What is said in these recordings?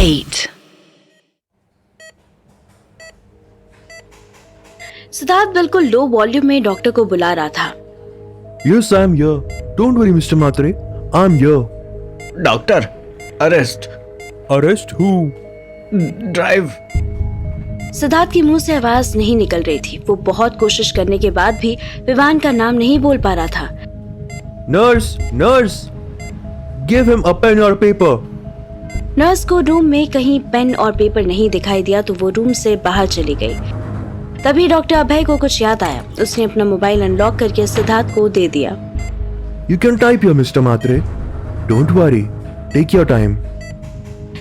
8. सिद्धार्थ बिल्कुल low volume में doctor को बुला रहा था। Yes, I'm here. Don't worry, Mr. Matre. I'm here. Doctor, arrest. Arrest who? Drive. Siddharth के मुंह से आवाज नहीं निकल रही थी। वो बहुत कोशिश करने के बाद भी विवान का नाम नहीं बोल पा रहा था। Nurse, nurse. Give him a pen or paper. Nurse को रूम में कहीं पेन और पेपर नहीं दिखाई दिया तो वो रूम से बाहर चली गई। तभी डॉक्टर अभय को कुछ याद आया। उसने अपना मोबाइल अनलॉक करके सिद्धार्थ को दे दिया। You can type here, Mr. Matre. Don't worry. Take your time.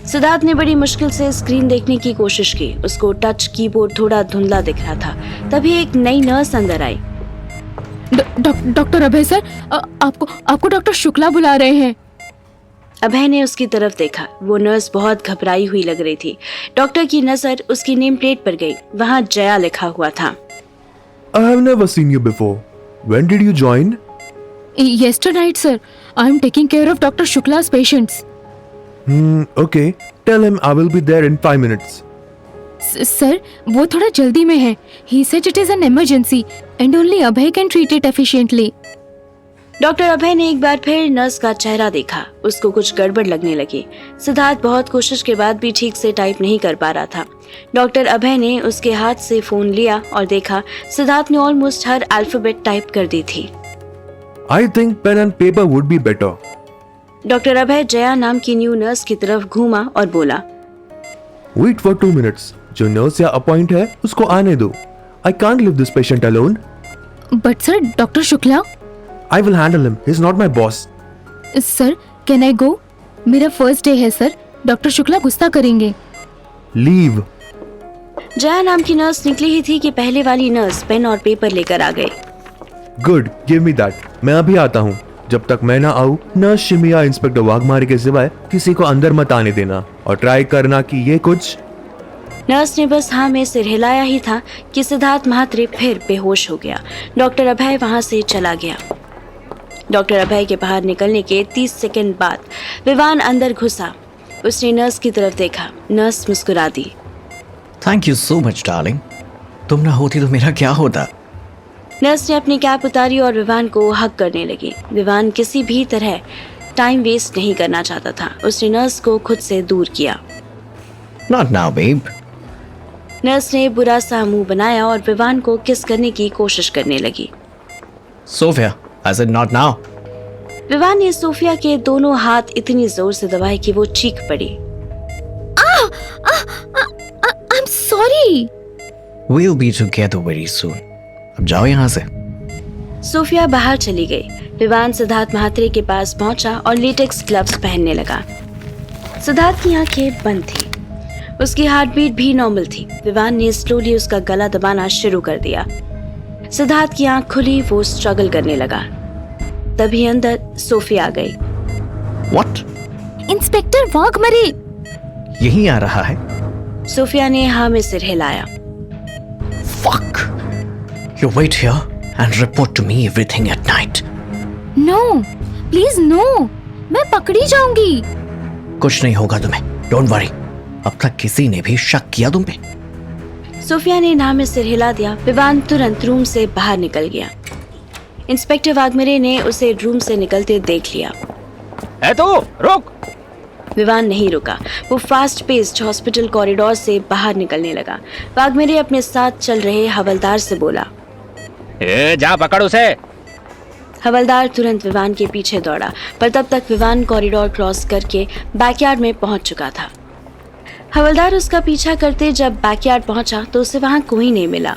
Siddharth ने बड़ी मुश्किल से स्क्रीन देखने की कोशिश की। उसको टच कीबोर्ड थोड़ा धुंधला दिख रहा था। तभी एक नई नर्स अंदर आई। डॉक्टर अभय सर, आपको डॉक्टर शुक्ला बुला रहे हैं। अभय ने उसकी तरफ देखा। वो नर्स बहुत घबराई हुई लग रही थी। डॉक्टर की नजर उसकी नेम प्लेट पर गई। वहाँ जया लिखा हुआ था। I have never seen you before. When did you join? Yesterday night, sir. I am taking care of Dr. Shukla's patients. Okay. Tell him I will be there in 5 minutes. Sir, वो थोड़ा जल्दी में है. He said it is an emergency and only Abhay can treat it efficiently. Doctor Abhay ने एक बार फिर nurse का चेहरा देखा। उसको कुछ गड़बड़ लगने लगी। सिद्धार्थ बहुत कोशिश के बाद भी ठीक से टाइप नहीं कर पा रहा था। डॉक्टर अभय ने उसके हाथ से फोन लिया और देखा सिद्धार्थ ने ऑलमोस्ट हर अल्फाबेट टाइप कर दी थी। I think pen and paper would be better. Doctor Abhay Jaya नाम की न्यू नर्स की तरफ घूमा और बोला, Wait for 2 minutes. जो नर्स या अपॉइंट है उसको आने दो. I can't leave this patient alone. But sir, Dr. Shukla? I will handle him. He's not my boss. Sir, can I go? मेरा फर्स्ट डे है सर. डॉक्टर शुक्ला गुस्सा करेंगे. Leave. जया नाम की नर्स निकली ही थी कि पहले वाली नर्स पेन और पेपर लेकर आ गई। Good. Give me that. मैं अभी आता हूँ. जब तक मैं ना आऊँ, नर्स शिमिया इंस्पेक्टर वाघमारे के सिवाय किसी को अंदर मत आने देना और ट्राई करना कि ये कुछ। नर्स ने बस हाँ में सिर हिलाया ही था कि सिद्धार्थ महात्रे फिर बेहोश हो गया। डॉक्टर अभय वहाँ से चला गया। डॉक्टर अभय के बाहर निकलने के 30 सेकंड बाद विवान अंदर घुसा। उसने नर्स की तरफ देखा। नर्स मुस्कुरा दी। Thank you so much darling. तुम ना होती तो मेरा क्या होता। नर्स ने अपनी कैप उतारी और विवान को हक करने लगी। विवान किसी भी तरह टाइम वेस्ट नहीं करना चाहता था। उसने नर्स को खुद से दूर किया। Not now babe. नर्स ने बुरा सा मुंह बनाया और विवान को किस करने की कोशिश करने लगी। Sophia, I said not now. Vivaan ने सोफिया के दोनों हाथ इतनी जोर से दबाए कि वो चीख पड़ी। I'm sorry. We'll be together very soon. अब जाओ यहाँ से। सोफिया बाहर चली गई। विवान सिद्धार्थ महात्रे के पास पहुंचा और लेटेक्स ग्लव्स पहनने लगा। सिद्धार्थ की आंखें बंद थी। उसकी हार्ट बीट भी नॉर्मल थी। विवान ने स्लोली उसका गला दबाना शुरू कर दिया। सिद्धार्थ की आंख खुली। वो स्ट्रगल करने लगा। तभी अंदर सोफिया आ गई। What? इंस्पेक्टर वाघमारे। यही आ रहा है। सोफिया ने हाँ में सिर हिलाया। Fuck. You wait here and report to me everything at night. No, please no. मैं पकड़ी जाऊंगी। कुछ नहीं होगा तुम्हें। Don't worry. अब तक किसी ने भी शक किया तुम पे? सोफिया ने ना में सिर हिला दिया। विवान तुरंत रूम से बाहर निकल गया। इंस्पेक्टर वाघमारे ने उसे रूम से निकलते देख लिया। ए तू रुक। विवान नहीं रुका। वो फास्ट पेस्ड हॉस्पिटल कॉरिडोर से बाहर निकलने लगा। वाघमारे अपने साथ चल रहे हवलदार से बोला, ए जा पकड़ उसे। हवलदार तुरंत विवान के पीछे दौड़ा, पर तब तक विवान कॉरिडोर क्रॉस करके बैकयार्ड में पहुंच चुका था। हवलदार उसका पीछा करते जब बैकयार्ड पहुंचा तो उसे वहां कोई नहीं मिला।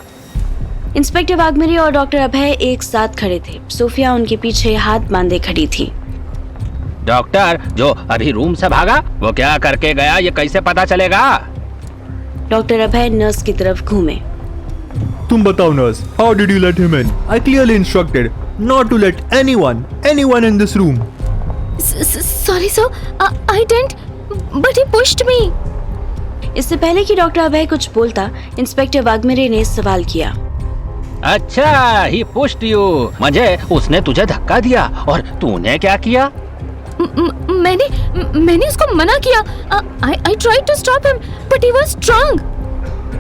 इंस्पेक्टर वाघमारे और डॉक्टर अभय एक साथ खड़े थे। सोफिया उनके पीछे हाथ बांधे खड़ी थी। डॉक्टर जो अभी रूम से भागा वो क्या करके गया ये कैसे पता चलेगा? डॉक्टर अभय नर्स की तरफ घूमे। तुम बताओ nurse, how did you let him in? I clearly instructed not to let anyone in this room. Sorry sir, I didn't, but he pushed me. इससे पहले कि डॉक्टर अभय कुछ बोलता, इंस्पेक्टर वाघमारे ने सवाल किया। अच्छा, ही पुश्ड यू। मुझे उसने तुझे धक्का दिया और तूने क्या किया? मैंने उसको मना किया. I tried to stop him, but he was strong.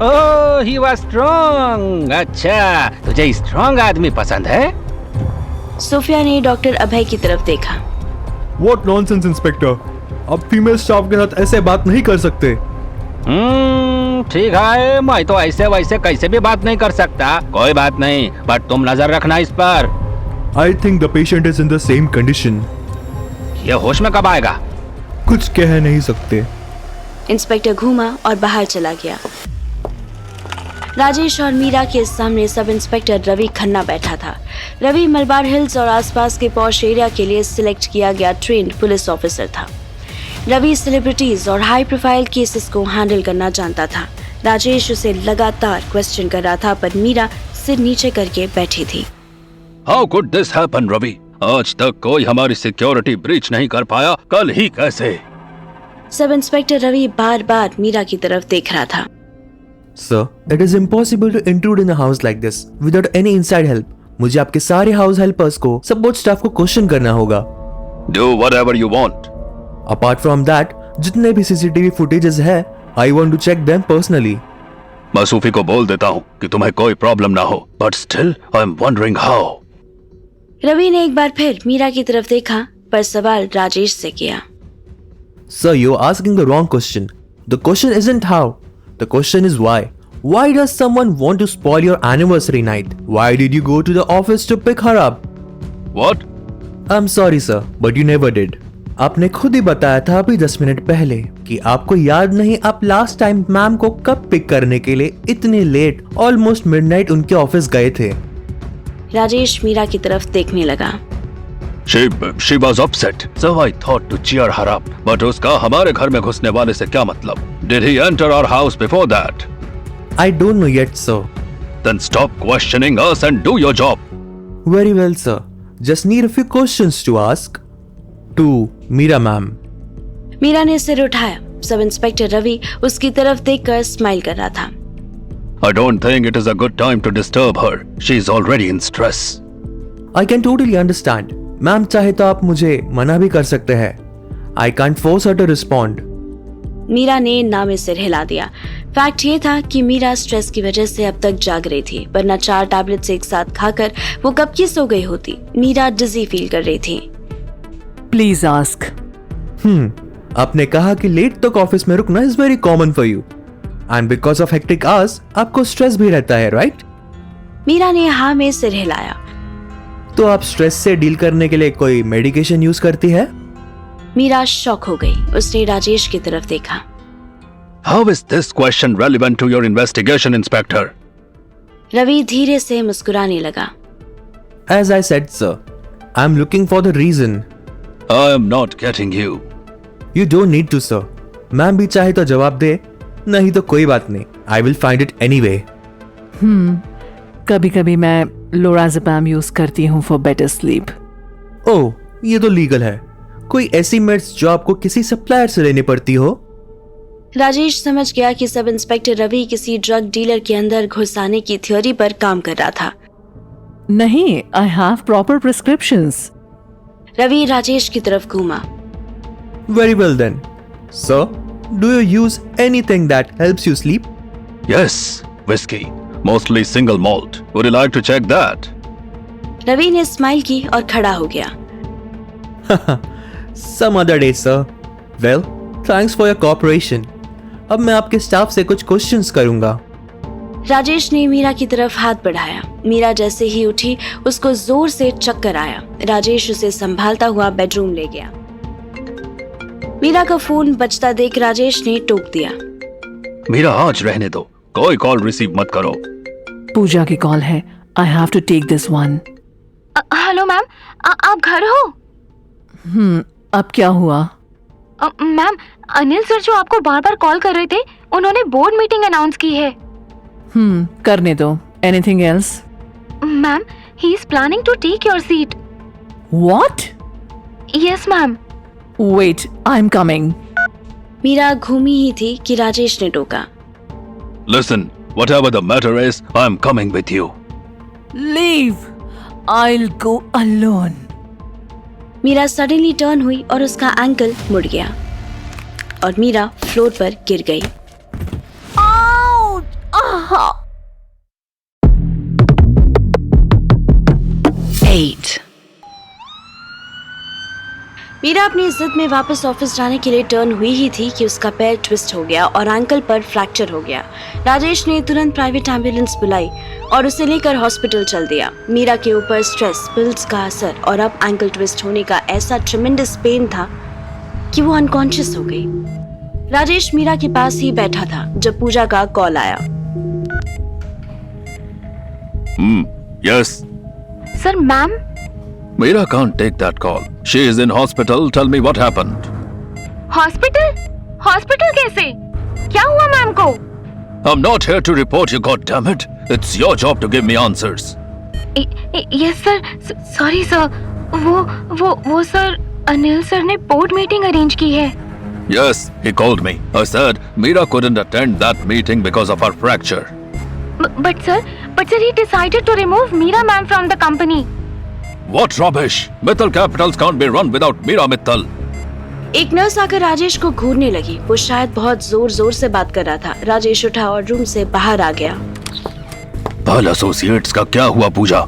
Oh, he was strong. अच्छा, तुझे स्ट्रांग आदमी पसंद है? सोफिया ने डॉक्टर अभय की तरफ देखा. What nonsense, inspector. आप फीमेल स्टाफ के साथ ऐसे बात नहीं कर सकते. ठीक है, मैं तो ऐसे वैसे कैसे भी बात नहीं कर सकता. कोई बात नहीं, बट तुम नजर रखना इस पर. I think the patient is in the same condition. ये होश में कब आएगा? कुछ कह नहीं सकते. इंस्पेक्टर घूमा और बाहर चला गया. राजेश और मीरा के सामने सब इंस्पेक्टर रवि खन्ना बैठा था. रवि मलबार हिल्स और आसपास के पॉश एरिया के लिए सिलेक्ट किया गया ट्रेंड पुलिस ऑफिसर था. रवि सेलिब्रिटीज और हाई प्रोफाइल केसेस को हैंडल करना जानता था. राजेश उसे लगातार क्वेश्चन कर रहा था, पर मीरा सिर नीचे करके बैठी थी. How could this happen Ravi? आज तक कोई हमारी सिक्योरिटी ब्रीच नहीं कर पाया, कल ही कैसे? सब इंस्पेक्टर रवि बार बार मीरा की तरफ देख रहा था. Sir, it is impossible to intrude in a house like this without any inside help. मुझे आपके सारे हाउस हेल्पर्स को, सपोर्ट स्टाफ को क्वेश्चन करना होगा. Do whatever you want. Apart from that, जितने भी CCTV फुटेजेस है, I want to check them personally. मैं सूफी को बोल देता हूँ कि तुम्हें कोई प्रॉब्लम ना हो, but still I am wondering how. Ravi ने एक बार फिर मीरा की तरफ देखा, पर सवाल राजेश से किया. Sir, you're asking the wrong question. The question isn't how. The question is why. Why does someone want to spoil your anniversary night? Why did you go to the office to pick her up? What? I'm sorry sir, but you never did. आपने खुद ही बताया था अभी 10 minute पहले कि आपको याद नहीं आप लास्ट टाइम मैम को कब पिक करने के लिए इतनी लेट, ऑलमोस्ट मिडनाइट उनके ऑफिस गए थे. राजेश मीरा की तरफ देखने लगा. She was upset, so I thought to cheer her up. But उसका हमारे घर में घुसने वाले से क्या मतलब? Did he enter our house before that? I don't know yet, sir. Then stop questioning us and do your job. Very well, sir. Just need a few questions to ask. To Meera ma'am. Meera ने सिर उठाया. Sub inspector Ravi उसकी तरफ देखकर smile कर रहा था. I don't think it is a good time to disturb her. She is already in stress. I can totally understand. Ma'am चाहे तो आप मुझे मना भी कर सकते हैं. I can't force her to respond. Meera ने ना में सिर हिला दिया. फैक्ट ये था कि मीरा स्ट्रेस की वजह से अब तक जाग रही थी, वरना 4 टैबलेट्स एक साथ खाकर वो कब की सो गई होती. मीरा डिजी फील कर रही थी. Please ask. आपने कहा कि लेट तक ऑफिस में रुकना is very common for you and because of hectic hours आपको स्ट्रेस भी रहता है, राइट? मीरा ने हाँ में सिर हिलाया. तो आप स्ट्रेस से डील करने के लिए कोई मेडिकेशन यूज करती है? मीरा शॉक हो गई. उसने राजेश की तरफ देखा. How is this question relevant to your investigation, Inspector? Ravi धीरे से मुस्कुराने लगा. As I said, sir, I'm looking for the reason. I am not getting you. You don't need to, sir. Ma'am भी चाहे तो जवाब दे, नहीं तो कोई बात नहीं. I will find it anyway. कभी कभी मैं लोराज़ेपम यूज करती हूँ फॉर बेटर स्लीप. ओह, ये तो लीगल है. कोई ऐसी मेड्स जो आपको किसी सप्लायर से लेनी पड़ती हो? राजेश समझ गया कि सब इंस्पेक्टर रवि किसी ड्रग डीलर के अंदर घुस आने की थ्योरी पर काम कर रहा था. नहीं, I have proper prescriptions. Ravi Rajesh की तरफ घूमा. Very well then. Sir, do you use anything that helps you sleep? Yes, whiskey, mostly single malt. Would you like to check that? Ravi ने स्माइल की और खड़ा हो गया. Some other day, sir. Well, thanks for your cooperation. अब मैं आपके staff से कुछ क्वेश्चंस करूंगा. राजेश ने मीरा की तरफ हाथ बढ़ाया. मीरा जैसे ही उठी उसको जोर से चक्कर आया. राजेश उसे संभालता हुआ बेडरूम ले गया. मीरा का फोन बजता देख राजेश ने टोक दिया. मीरा आज रहने दो, कोई कॉल रिसीव मत करो. पूजा की कॉल है. I have to take this one. Hello ma'am, आप घर हो? अब क्या हुआ? मैम, अनिल सर जो आपको बार बार कॉल कर रहे थे, उन्होंने बोर्ड मीटिंग अनाउंस की है. करने दो. Anything else? Ma'am, he is planning to take your seat. What? Yes ma'am. Wait, I am coming. Meera घूमी ही थी कि राजेश ने टोका. Listen, whatever the matter is, I am coming with you. Leave. I'll go alone. Meera suddenly turn हुई और उसका ankle मुड़ गया और मीरा फ्लोर पर गिर गई। 8. मीरा अपनी जिद में वापस ऑफिस जाने के लिए टर्न हुई ही थी कि उसका पैर ट्विस्ट हो गया और एंकल पर फ्रैक्चर हो गया। राजेश ने तुरंत प्राइवेट एम्बुलेंस बुलाई और उसे लेकर हॉस्पिटल चल दिया। मीरा के ऊपर स्ट्रेस, पिल्स का असर और अब एंकल ट्विस्ट होने का ऐसा ट्रेमेंडस पेन था कि वो अनकॉन्शियस हो गई। राजेश मीरा के पास ही बैठा था जब पूजा का कॉल आया। Yes. Sir ma'am, Mira can't take that call. She is in hospital. Tell me what happened. Hospital? Hospital कैसे? क्या हुआ मैम को? I'm not here to report you, goddammit. It's your job to give me answers. Yes sir, sorry sir. वो sir, Anil sir ने board meeting arrange की है। Yes, he called me. I said Mira couldn't attend that meeting because of her fracture. But sir, he decided to remove Meera ma'am from the company. What rubbish! Mittal Capitals can't be run without Mira Mittal. एक nurse आकर राजेश को घूरने लगी। वो शायद बहुत जोर जोर से बात कर रहा था। राजेश उठा और रूम से बाहर आ गया। Pearl Associates का क्या हुआ पूजा?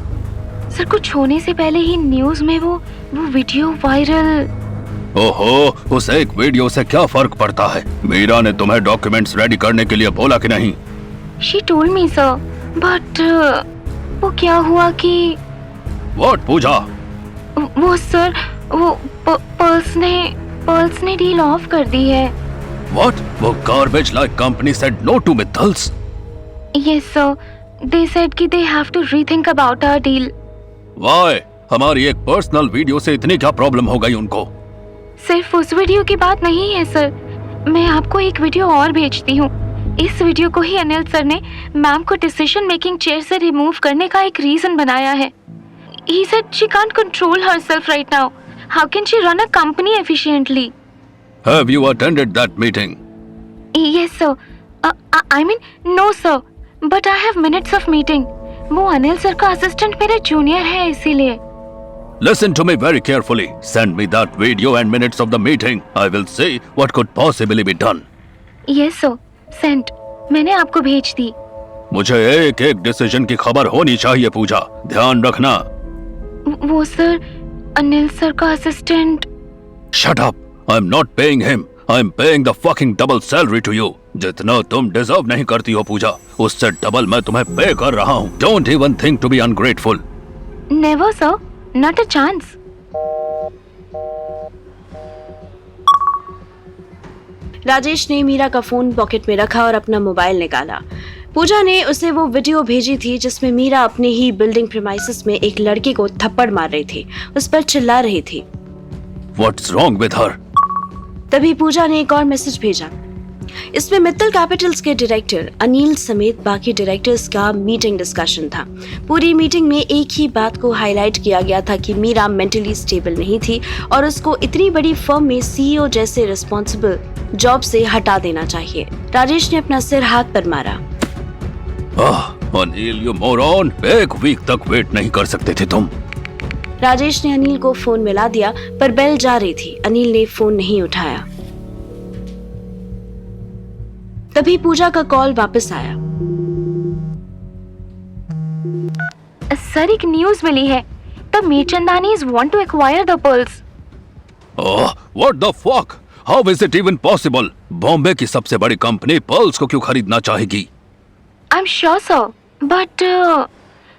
सर कुछ होने से पहले ही न्यूज में वो वीडियो वायरल। ओहो, उस एक वीडियो से क्या फर्क पड़ता है? मीरा ने तुम्हें डॉक्यूमेंट्स रेडी करने के लिए बोला कि नहीं? She told me sir, but वो क्या हुआ कि What पूजा? वो सर, वो पर्ल्स ने डील ऑफ कर दी है। What? वो garbage like company said no to Mittals? Yes sir, they said कि they have to rethink about our deal. Why? हमारी एक पर्सनल वीडियो से इतनी क्या प्रॉब्लम हो गई उनको? सिर्फ उस वीडियो की बात नहीं है सर, मैं आपको एक वीडियो और भेजती हूँ। इस वीडियो को ही अनिल सर ने मैम को डिसीजन मेकिंग चेयर से रिमूव करने का एक रीजन बनाया है। He said she can't control herself right now. How can she run a company efficiently? Have you attended that meeting? Yes sir. I mean no sir. But I have minutes of meeting. वो Anil sir का assistant मेरे junior है इसीलिए। Listen to me very carefully. Send me that video and minutes of the meeting. I will see what could possibly be done. Yes sir. Sent. मैंने आपको भेज दी। मुझे एक एक डिसीजन की खबर होनी चाहिए पूजा, ध्यान रखना। वो सर, अनिल सर का assistant. Shut up. I'm not paying him. I'm paying the fucking double salary to you. जितना तुम डिजर्व नहीं करती हो पूजा, उससे डबल मैं तुम्हें पे कर रहा हूँ। Don't even think to be ungrateful. Never sir. Not a chance. Rajesh ने मीरा का फोन पॉकेट में रखा और अपना मोबाइल निकाला। पूजा ने उसे वो वीडियो भेजी थी जिसमें मीरा अपने ही बिल्डिंग प्रीमाइसेस में एक लड़के को थप्पड़ मार रही थी, उस पर चिल्ला रही थी। What's wrong with her? तभी पूजा ने एक और मैसेज भेजा। इसमें मित्तल कैपिटल्स के डायरेक्टर अनिल समेत बाकी डायरेक्टर्स का मीटिंग डिस्कशन था। पूरी मीटिंग में एक ही बात को हाईलाइट किया गया था कि मीरा मेंटली स्टेबल नहीं थी और उसको इतनी बड़ी फर्म में सीईओ जैसे रिस्पॉन्सिबल जॉब से हटा देना चाहिए। राजेश ने अपना सिर हाथ पर मारा। अनिल यू मोरॉन, एक वीक तक वेट नहीं कर सकते थे तुम। राजेश ने अनिल को फोन मिला दिया पर बेल जा रही थी। अनिल ने फोन नहीं उठाया। तभी पूजा का कॉल वापस आया। सर एक न्यूज मिली है। The Mirchandanis want to acquire the pearls. Oh, what the fuck? How is it even possible? Bombay की सबसे बड़ी कंपनी पर्ल्स को क्यों खरीदना चाहेगी? I'm sure sir, but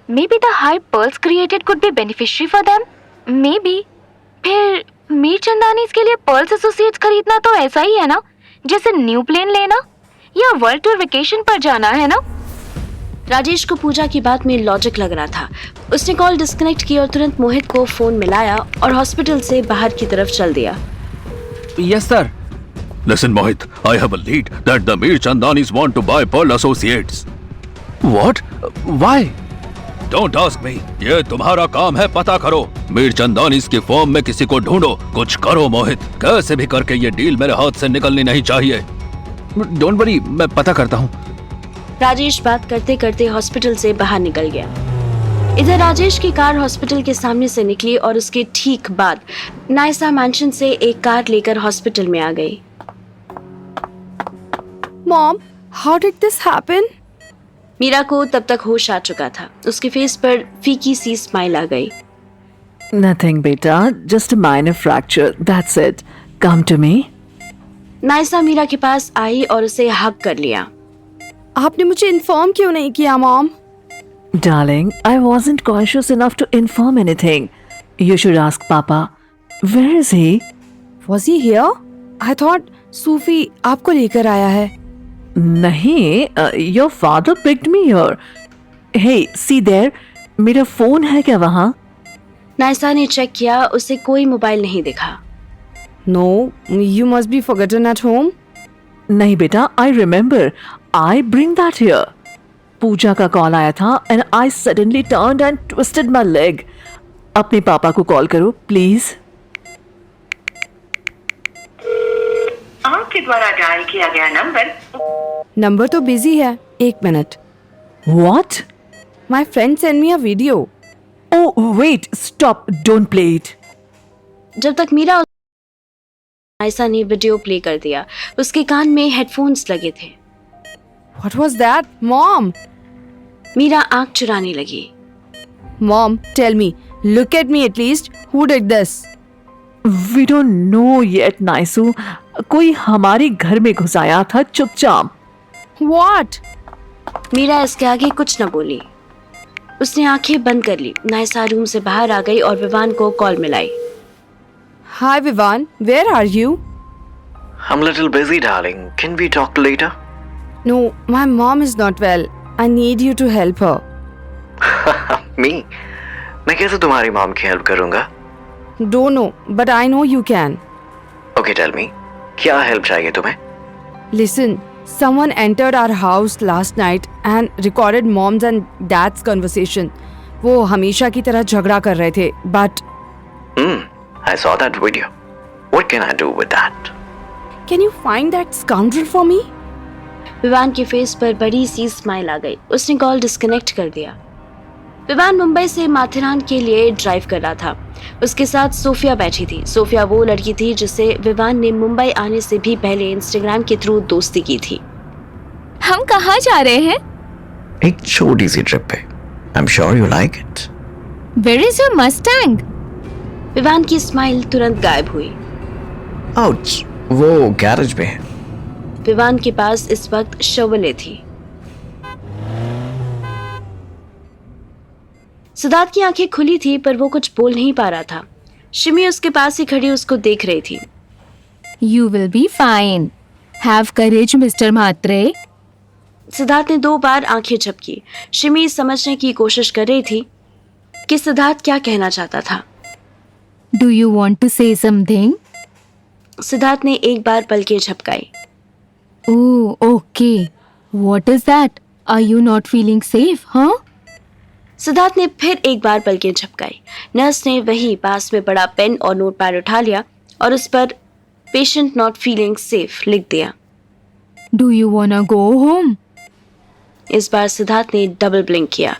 maybe the high pearls created could be beneficiary for them. Maybe. फिर मीरचंदानीज के लिए पर्ल्स एसोसिएट्स खरीदना तो ऐसा ही है ना, जैसे न्यू प्लेन लेना या वर्ल्ड टूर वेकेशन पर जाना है ना। राजेश को पूजा की बात में लॉजिक लग रहा था। उसने कॉल डिस्कनेक्ट की और तुरंत मोहित को फोन मिलाया और हॉस्पिटल से बाहर की तरफ चल दिया। Yes, sir. Listen, Mohit, I have a lead that the Mirchandanis want to buy Pearl Associates. What? Why? Don't ask me. ये तुम्हारा काम है, पता करो। मीरचंदानीस की फॉर्म में किसी को ढूंढो, कुछ करो मोहित। कैसे भी करके ये डील मेरे हाथ से निकलनी नहीं चाहिए। Don't worry, मैं पता करता हूँ। राजेश बात करते करते हॉस्पिटल से बाहर निकल गया। इधर राजेश की कार हॉस्पिटल के सामने से निकली और उसके ठीक बाद नायसा मैंशन से एक कार लेकर हॉस्पिटल में आ गई। Mom, how did this happen? Meera को तब तक होश आ चुका था। उसके फेस पर फीकी सी स्माइल आ गई। Nothing, beta. Just a minor fracture. That's it. Come to me. Naysa Meera के पास आई और उसे हग कर लिया। आपने मुझे इन्फॉर्म क्यों नहीं किया, Mom? Darling, I wasn't conscious enough to inform anything. You should ask Papa. Where is he? Was he here? I thought सूफी आपको लेकर आया है। नहीं, your father picked me here. Hey, see there. मेरा फोन है क्या वहाँ? नायसा ने चेक किया, उसे कोई मोबाइल नहीं दिखा। No, you must be forgotten at home. नहीं बेटा, I remember. I bring that here. पूजा का कॉल आया था and I suddenly turned and twisted my leg. अपने पापा को कॉल करो प्लीज। आपके द्वारा डायल किया गया नंबर तो बिजी है। 1 minute. What? My friend sent me a video. Oh wait, stop, don't play it. जब तक मीरा नायसा ने वीडियो प्ले कर दिया। उसके कान में हेडफोन्स लगे थे। What was that, Mom? Meera आंख चुराने लगी। Mom, tell me. Look at me at least. Who did this? We don't know yet, नाइसू। कोई हमारे घर में घुस आया था चुपचाप। What? मीरा इसके आगे कुछ न बोली। उसने आंखें बंद कर ली। नायसा रूम से बाहर आ गई और विवान को कॉल मिलाई। Hi, Vivan. Where are you? I'm a little busy, darling. Can we talk later? No, my mom is not well. I need you to help her. Me? मैं कैसे तुम्हारी मॉम की हेल्प करूंगा? Don't know, but I know you can. Okay, tell me. क्या help चाहिए तुम्हें? Listen, someone entered our house last night and recorded mom's and dad's conversation. वो हमेशा की तरह झगड़ा कर रहे थे, but I saw that video. What can I do with that? can you find that scoundrel for me? Vivaan के face पर बड़ी सी स्माइल आ गई। उसने कॉल डिस्कनेक्ट कर दिया। विवान मुंबई से माथेरान के लिए ड्राइव कर रहा था। उसके साथ सोफिया बैठी थी। सोफिया वो लड़की थी जिससे विवान ने मुंबई आने से भी पहले इंस्टाग्राम के थ्रू दोस्ती की थी। हम कहाँ जा रहे हैं? एक छोटी सी ट्रिप पे। I'm sure you like it. Where is your Mustang? Vivaan की स्माइल तुरंत गायब हुई। Ouch, वो गैरेज में है। विवान के पास इस वक्त शवले थी। सिद्धार्थ की आंखें खुली थी पर वो कुछ बोल नहीं पा रहा था। शिमी उसके पास ही खड़ी उसको देख रही थी। You will be fine. Have courage, Mr. Mhatre. Siddharth ने 2 बार आंखें झपकी। शिमी समझने की कोशिश कर रही थी कि सिद्धार्थ क्या कहना चाहता था। Do you want to say something? Siddharth ने 1 बार पलकें झपकाई। Oh, okay. What is that? Are you not feeling safe, huh? Siddharth ने फिर 1 बार पलकें झपकाई। नर्स ने वही पास में पड़ा पेन और नोटपैड उठा लिया और उस पर पेशेंट नॉट फीलिंग सेफ लिख दिया। Do you wanna go home? इस बार सिद्धार्थ ने डबल ब्लिंक किया।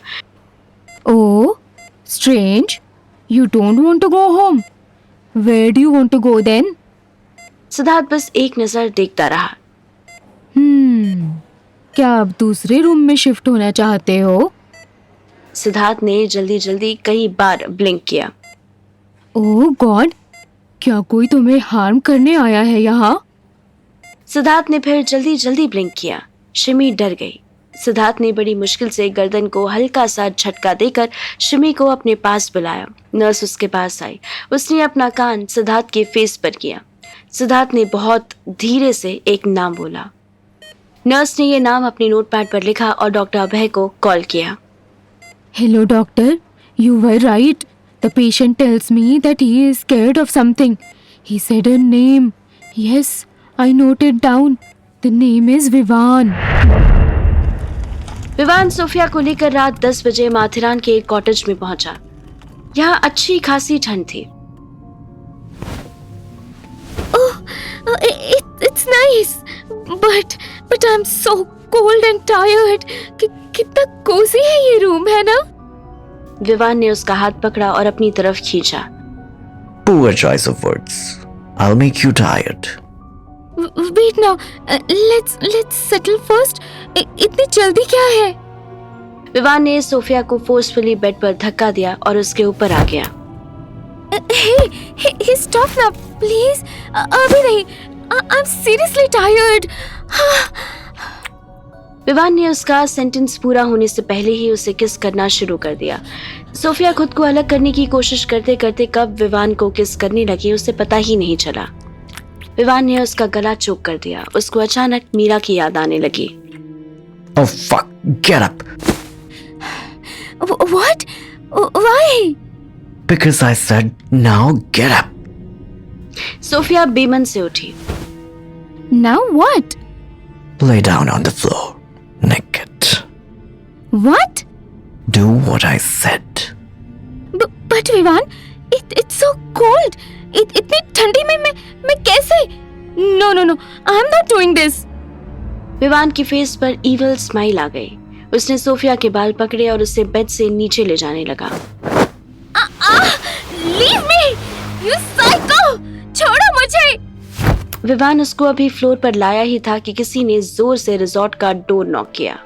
Oh, strange. You don't want to go home. Where do you want to go then? Siddharth बस एक नजर देखता रहा। क्या आप दूसरे रूम में शिफ्ट होना चाहते हो? सिद्धार्थ ने जल्दी जल्दी कई बार ब्लिंक किया। ओह गॉड, क्या कोई तुम्हें हार्म करने आया है यहाँ? सिद्धार्थ ने फिर जल्दी जल्दी ब्लिंक किया। शिमी डर गई। सिद्धार्थ ने बड़ी मुश्किल से गर्दन को हल्का सा झटका देकर शिमी को अपने पास बुलाया। नर्स उसके पास आई। उसने अपना कान सिद्धार्थ के फेस पर किया। सिद्धार्थ ने बहुत धीरे से एक नाम बोला। नर्स ने यह नाम अपने नोटपैड पर लिखा और डॉक्टर अभय को कॉल किया। Hello doctor, you were right. The patient tells me that he is scared of something. He said her name. Yes, I noted down. The name is Vivan. Vivaan Sophia को लेकर रात 10 बजे माथेरान के एक कॉटेज में पहुंचा। यहाँ अच्छी खासी ठंड थी। It's nice, but I'm so cold and tired. कितना कोजी है ये रूम, है ना? विवान ने उसका हाथ पकड़ा और अपनी तरफ खींचा। Poor choice of words. I'll make you tired. Wait now. Let's settle first. इतनी जल्दी क्या है? विवान ने सोफिया को फोर्सफुली बेड पर धक्का दिया और उसके ऊपर आ गया। Hey, stop now, please. अभी नहीं. I'm seriously tired. विवान ने उसका सेंटेंस पूरा होने से पहले ही उसे किस करना शुरू कर दिया। सोफिया खुद को अलग करने की कोशिश करते करते कब विवान को किस करने लगी उसे पता ही नहीं चला। विवान ने उसका गला चोक कर दिया। उसको अचानक मीरा की याद आने लगी। Oh fuck, get up. What? Why? Because I said now get up. Sophia बेमन से उठी। Now what? Lay down on the floor, naked. What? Do what I said. But Vivan, it's so cold. इतनी ठंडी में मैं कैसे? No, I'm not doing this. Vivaan की face पर इविल स्माइल आ गई। उसने सोफिया के बाल पकड़े और उसे बेड से नीचे ले जाने लगा। Leave me, you psycho! छोड़ो मुझे! विवान उसको अभी फ्लोर पर लाया ही था कि किसी ने जोर से रिजॉर्ट का डोर नॉक किया।